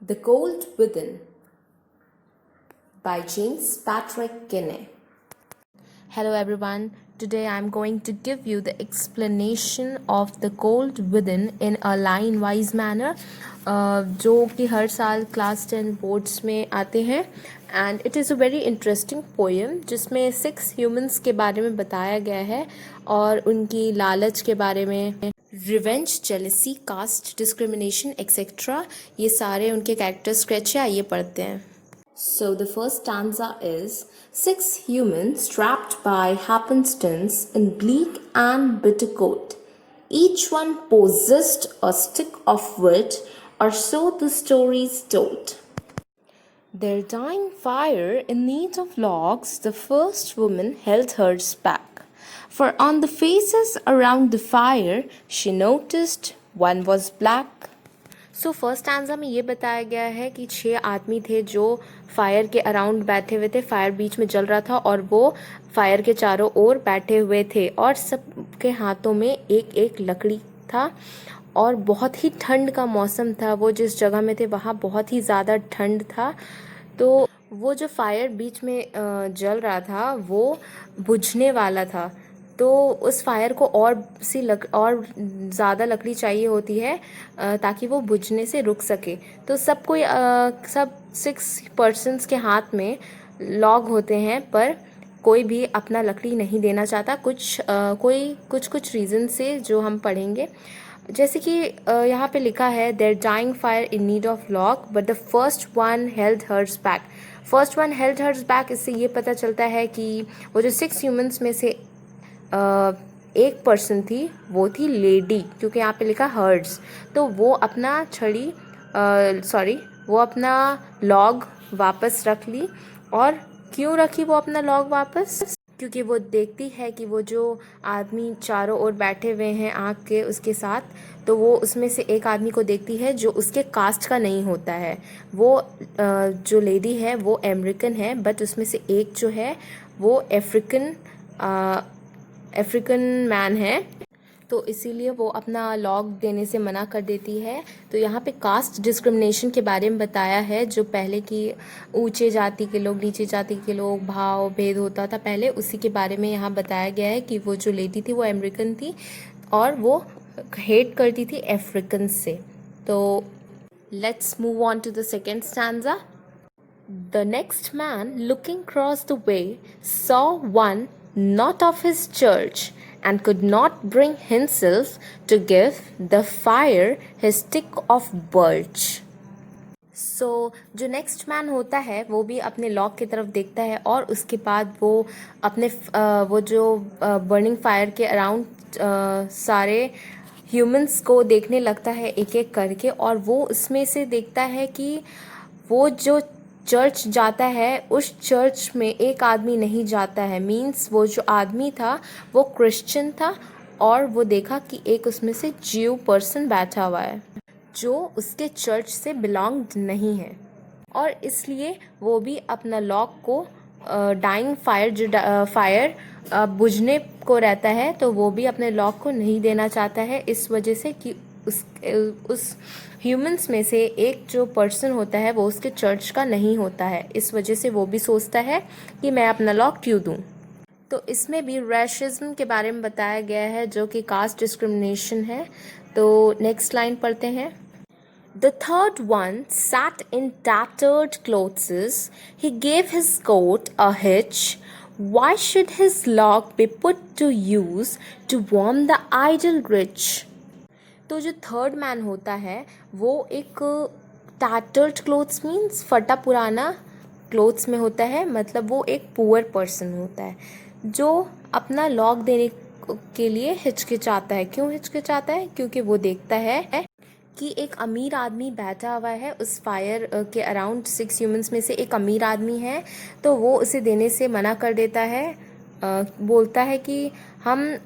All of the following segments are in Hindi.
The Cold Within by James Patrick Kinney. Hello everyone, today I'm going to give you the explanation of the cold within in a line wise manner जो कि हर साल क्लास 10 बोर्ड्स में आते हैं and it is a very interesting poem जिसमें 6 ह्यूमंस के बारे में बताया गया है और उनकी लालच के बारे में revenge jealousy caste discrimination etcetera ये सारे उनके कैरेक्टर स्केच है आइए पढ़ते हैं. So the first stanza is 6 humans trapped by happenstance in bleak and bitter cold. Each one possessed a stick of wit, or so the story's told. Their dying fire in need of logs, the first woman held hers back. For on the faces around the fire, she noticed one was black. So first stanza में ये बताया गया है कि 6 आदमी थे जो फायर के अराउंड बैठे हुए थे. फायर बीच में जल रहा था और वो फायर के चारों ओर बैठे हुए थे और सबके हाथों में एक एक लकड़ी था और बहुत ही ठंड का मौसम था. वो जिस जगह में थे वहाँ बहुत ही ज़्यादा ठंड था. तो वो जो फायर बीच में जल रहा था वो बुझने वाला था. तो उस फायर को और ज़्यादा लकड़ी चाहिए होती है ताकि वो बुझने से रुक सके. तो सब 6 पर्सन्स के हाथ में लॉग होते हैं पर कोई भी अपना लकड़ी नहीं देना चाहता. कुछ रीज़न से जो हम पढ़ेंगे. जैसे कि यहाँ पे लिखा है their dying fire in need of log but the first one held hers back. First one held hers back इससे ये पता चलता है कि वो जो 6 ह्यूमंस में से एक पर्सन थी वो थी लेडी, क्योंकि यहाँ पे लिखा हर्ड्स. तो वो अपना वो अपना लॉग वापस रख ली. और क्यों रखी वो अपना लॉग वापस? क्योंकि वो देखती है कि वो जो आदमी चारों ओर बैठे हुए हैं आँख के उसके साथ, तो वो उसमें से एक आदमी को देखती है जो उसके कास्ट का नहीं होता है. वो जो लेडी है वो अमेरिकन है बट उसमें से एक जो है वो अफ्रीकन मैन है. तो इसीलिए वो अपना लॉग देने से मना कर देती है. तो यहाँ पे कास्ट डिस्क्रिमिनेशन के बारे में बताया है जो पहले की ऊंचे जाति के लोग नीचे जाति के लोग भाव भेद होता था पहले, उसी के बारे में यहाँ बताया गया है कि वो जो लेडी थी वो अमेरिकन थी और वो हेट करती थी अफ्रीकन से. तो let's move on to the second stanza. The next man, looking across the way, saw one not of his church, and could not bring himself to give the fire his stick of birch. So, जो नेक्स्ट मैन होता है वो भी अपने लॉग की तरफ देखता है और उसके बाद वो अपने वो जो बर्निंग फायर के अराउंड सारे ह्यूमंस को देखने लगता है एक एक करके. और वो उसमें से देखता है कि वो जो चर्च जाता है उस चर्च में एक आदमी नहीं जाता है. मीन्स वो जो आदमी था वो क्रिश्चियन था और वो देखा कि एक उसमें से ज्यू पर्सन बैठा हुआ है जो उसके चर्च से बिलोंग नहीं है. और इसलिए वो भी अपना लॉग को डाइंग फायर जो फायर बुझने को रहता है तो वो भी अपने लॉग को नहीं देना चाहता है. इस वजह से कि उस ह्यूमंस में से एक जो पर्सन होता है वो उसके चर्च का नहीं होता है. इस वजह से वो भी सोचता है कि मैं अपना लॉग क्यों दूं. तो इसमें भी रेशिज्म के बारे में बताया गया है जो कि कास्ट डिस्क्रिमिनेशन है. तो नेक्स्ट लाइन पढ़ते हैं. The third one sat in tattered clothes. He gave his coat a hitch. Why should his log be put to use to warm the idle rich? तो जो थर्ड मैन होता है वो एक टैटर्ड क्लोथ्स मीन्स फटा पुराना क्लोथ्स में होता है. मतलब वो एक पुअर पर्सन होता है जो अपना लॉग देने के लिए हिचकिचाता है. क्यों हिचकिचाता है? क्योंकि वो देखता है कि एक अमीर आदमी बैठा हुआ है उस फायर के अराउंड. 6 ह्यूमंस में से एक अमीर आदमी है तो वो उसे देने से मना कर देता है. बोलता है कि हम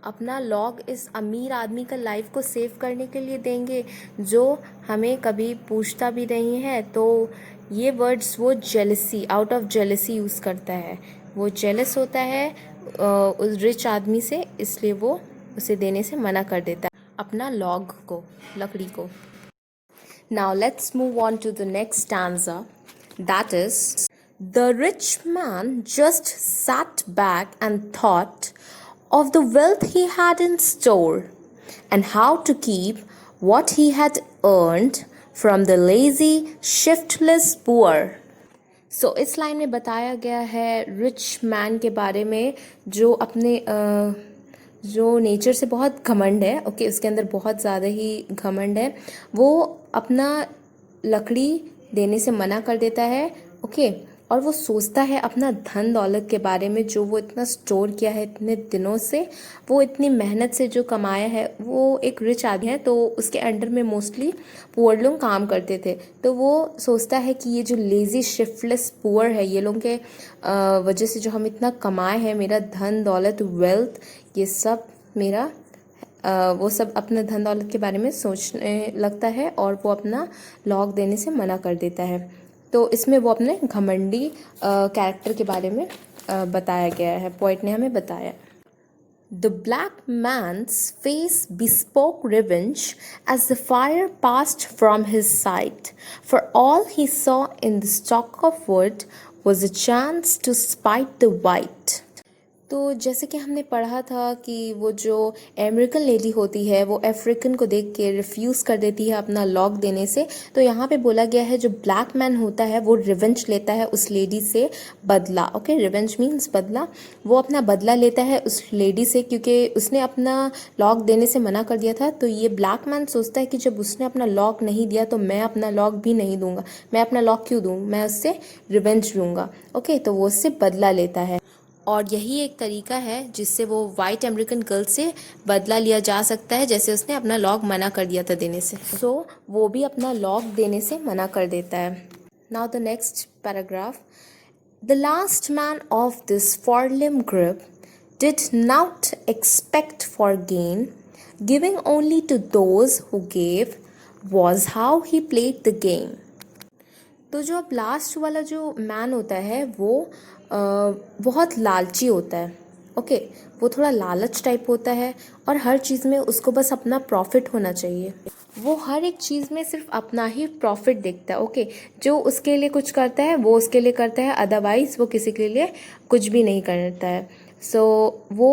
अपना लॉग इस अमीर आदमी का लाइफ को सेव करने के लिए देंगे जो हमें कभी पूछता भी नहीं है. तो ये वर्ड्स वो jealousy out of jealousy use करता है. वो जेलस होता है उस रिच आदमी से, इसलिए वो उसे देने से मना कर देता है अपना लॉग को, लकड़ी को. Now let's move on to the next stanza. That is, the rich man just sat back and thought of the wealth he had in store and how to keep what he had earned from the lazy, shiftless poor. सो इस लाइन में बताया गया है रिच मैन के बारे में जो अपने जो नेचर से बहुत घमंड है। ओके, उसके अंदर बहुत ज़्यादा ही घमंड है। वो अपना लकड़ी देने से मना कर देता है। ओके, और वो सोचता है अपना धन दौलत के बारे में जो वो इतना स्टोर किया है इतने दिनों से, वो इतनी मेहनत से जो कमाया है। वो एक रिच आदमी है तो उसके अंडर में मोस्टली पुअर लोग काम करते थे। तो वो सोचता है कि ये जो लेज़ी शिफ्टलेस पुअर है, ये लोगों के वजह से जो हम इतना कमाए हैं, मेरा धन दौलत वेल्थ ये सब मेरा वो सब अपना धन दौलत के बारे में सोचने लगता है और वो अपना लॉक देने से मना कर देता है। तो इसमें वो अपने घमंडी कैरेक्टर के बारे में बताया गया है, पोइट ने हमें बताया। The black man's face bespoke revenge as the fire passed from his sight, for all he saw in the stock of wood was a chance to spite the white. तो जैसे कि हमने पढ़ा था कि वो जो अमेरिकन लेडी होती है वो अफ्रीकन को देख के रिफ्यूज़ कर देती है अपना लॉक देने से। तो यहाँ पे बोला गया है जो ब्लैक मैन होता है वो रिवेंज लेता है उस लेडी से, बदला। ओके, रिवेंज मीन्स बदला। वो अपना बदला लेता है उस लेडी से क्योंकि उसने अपना लॉक देने से मना कर दिया था। तो ये ब्लैक मैन सोचता है कि जब उसने अपना लॉक नहीं दिया तो मैं अपना लॉक भी नहीं दूंगा। मैं अपना लॉक क्यों दूँ, मैं उससे रिवेंज लूँगा। ओके, तो वो उससे बदला लेता है और यही एक तरीका है जिससे वो वाइट अमेरिकन गर्ल से बदला लिया जा सकता है, जैसे उसने अपना लॉक मना कर दिया था देने से। सो वो भी अपना लॉक देने से मना कर देता है। Now the next paragraph. The last man of this forlorn group did not expect for gain, giving only to those who gave was how he played the game. तो जो अब लास्ट वाला जो मैन होता है वो बहुत लालची होता है। ओके, वो थोड़ा लालच टाइप होता है और हर चीज़ में उसको बस अपना प्रॉफिट होना चाहिए। वो हर एक चीज़ में सिर्फ अपना ही प्रॉफिट देखता है। ओके, जो उसके लिए कुछ करता है वो उसके लिए करता है, अदरवाइज वो किसी के लिए कुछ भी नहीं करता है। सो वो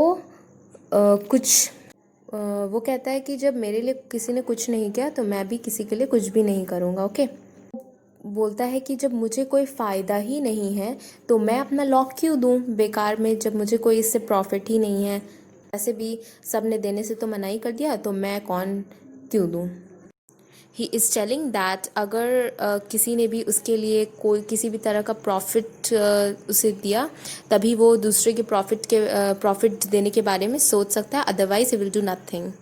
वो कहता है कि जब मेरे लिए किसी ने कुछ नहीं किया तो मैं भी किसी के लिए कुछ भी नहीं करूँगा। ओके, बोलता है कि जब मुझे कोई फ़ायदा ही नहीं है तो मैं अपना लॉक क्यों दूं बेकार में, जब मुझे कोई इससे प्रॉफिट ही नहीं है। ऐसे भी सब ने देने से तो मना ही कर दिया तो मैं कौन क्यों दूं। ही इज़ टेलिंग दैट अगर किसी ने भी उसके लिए कोई किसी भी तरह का प्रॉफिट उसे दिया तभी वो दूसरे के प्रॉफिट देने के बारे में सोच सकता है, otherwise he will do nothing.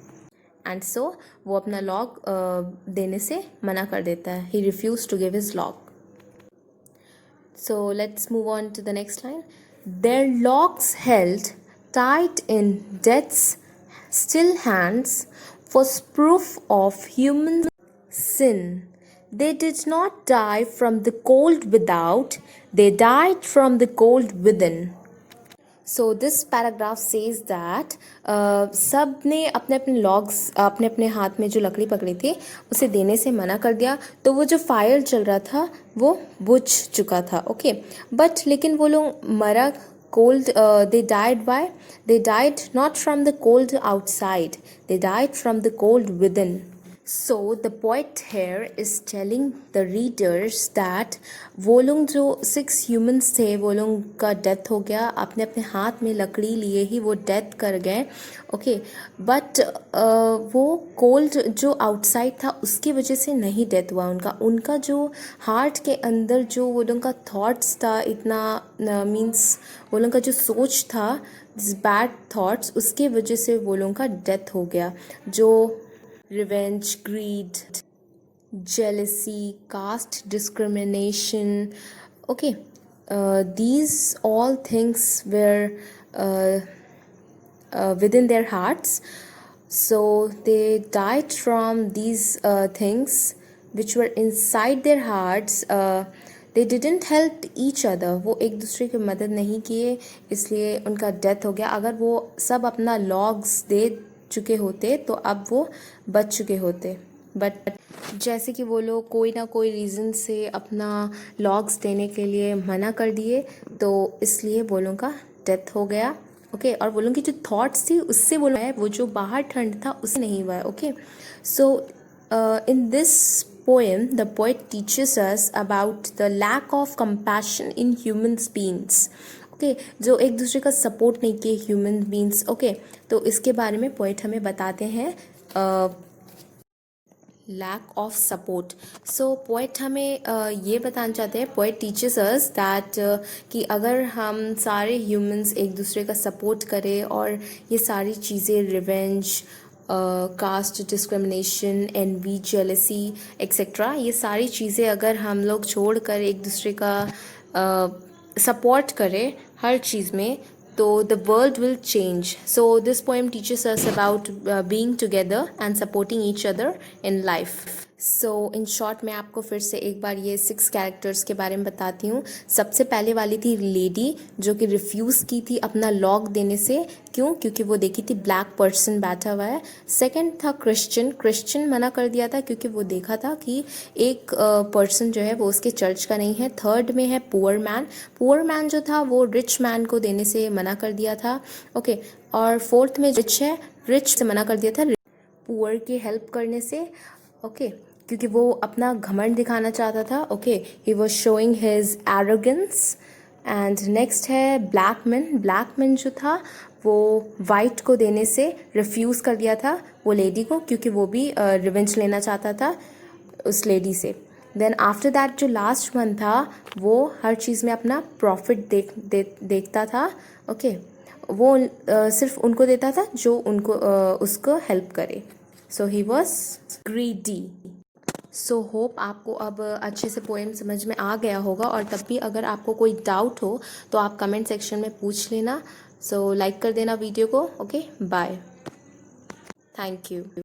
And so वो अपना लॉक देने से मना कर देता है। He refuse to give his log. So let's move on to the next line. Their logs held tight in death's still hands was proof of human sin. They did not die from the cold without, they died from the cold within. So this paragraph says that सब ने अपने अपने लॉग्स अपने अपने हाथ में जो लकड़ी पकड़ी थी उसे देने से मना कर दिया। तो वो जो फायर चल रहा था वो बुझ चुका था। ओके, बट लेकिन वो लोग मरा cold, they died by, they died not from the cold outside, they died from the cold within. So the poet here is telling the readers that वो लोग जो 6 humans थे वो लोग का डेथ हो गया, अपने अपने हाथ में लकड़ी लिए ही वो डेथ कर गए। ओके, बट वो कोल्ड जो आउटसाइड था उसकी वजह से नहीं डेथ हुआ उनका जो हार्ट के अंदर जो वो लोग का थॉट्स था, इतना मीन्स वो लोग का जो सोच था, दिस बैड थॉट्स, उसके वजह से वो लोग का डेथ हो गया। जो revenge, greed, jealousy, caste discrimination. Okay, these all things were within their hearts. So they died from these things which were inside their hearts. They didn't help each other. वो एक दूसरे की मदद नहीं किए, इसलिए उनका डेथ हो गया। अगर वो सब अपना लॉग्स दे चुके होते तो अब वो बच चुके होते। बट जैसे कि वो लोग कोई ना कोई रीज़न से अपना लॉग्स देने के लिए मना कर दिए, तो इसलिए वो लोगों का डेथ हो गया। ओके, और वो लोगों की जो थॉट्स थी उससे वो लोग है, वो जो बाहर ठंड था उससे नहीं हुआ है। Okay, so in this poem the poet teaches us about the lack of compassion in humans beings. Okay, जो एक दूसरे का सपोर्ट नहीं किए ह्यूमन बीइंग्स। ओके, तो इसके बारे में पोएट हमें बताते हैं lack of support. So poet हमें ये बताना चाहते हैं, पोएट टीचर्स अस दैट कि अगर हम सारे ह्यूमंस एक दूसरे का सपोर्ट करें और ये सारी चीज़ें revenge, caste discrimination, envy, jealousy etcetera, ये सारी चीज़ें अगर हम लोग छोड़ कर एक दूसरे का सपोर्ट करें हर चीज़ में, तो the world will change. So this poem teaches us about being together and supporting each other in life. So in short मैं आपको फिर से एक बार ये 6 कैरेक्टर्स के बारे में बताती हूँ। सबसे पहले वाली थी लेडी, जो कि रिफ्यूज़ की थी अपना लॉग देने से। क्यों? क्योंकि वो देखी थी ब्लैक पर्सन बैठा हुआ है। सेकंड था क्रिश्चियन, क्रिश्चियन मना कर दिया था क्योंकि वो देखा था कि एक पर्सन जो है वो उसके चर्च का नहीं है। थर्ड में है पुअर मैन, पुअर मैन जो था वो रिच मैन को देने से मना कर दिया था। ओके, और फोर्थ में रिच है, रिच से मना कर दिया था पुअर की हेल्प करने से। ओके, क्योंकि वो अपना घमंड दिखाना चाहता था। Okay, he was showing his arrogance. And next है ब्लैक मैन, ब्लैक मैन जो था वो वाइट को देने से रिफ्यूज़ कर दिया था वो लेडी को, क्योंकि वो भी रिवेंज लेना चाहता था उस लेडी से। देन आफ्टर दैट जो लास्ट वन था वो हर चीज़ में अपना प्रॉफिट देखता था। ओके, वो सिर्फ उनको देता था जो उनको उसको हेल्प करे। So he was greedy. So hope आपको अब अच्छे से पोएम समझ में आ गया होगा, और तब भी अगर आपको कोई डाउट हो तो आप कमेंट सेक्शन में पूछ लेना। सो लाइक कर देना वीडियो को। Okay, bye, thank you.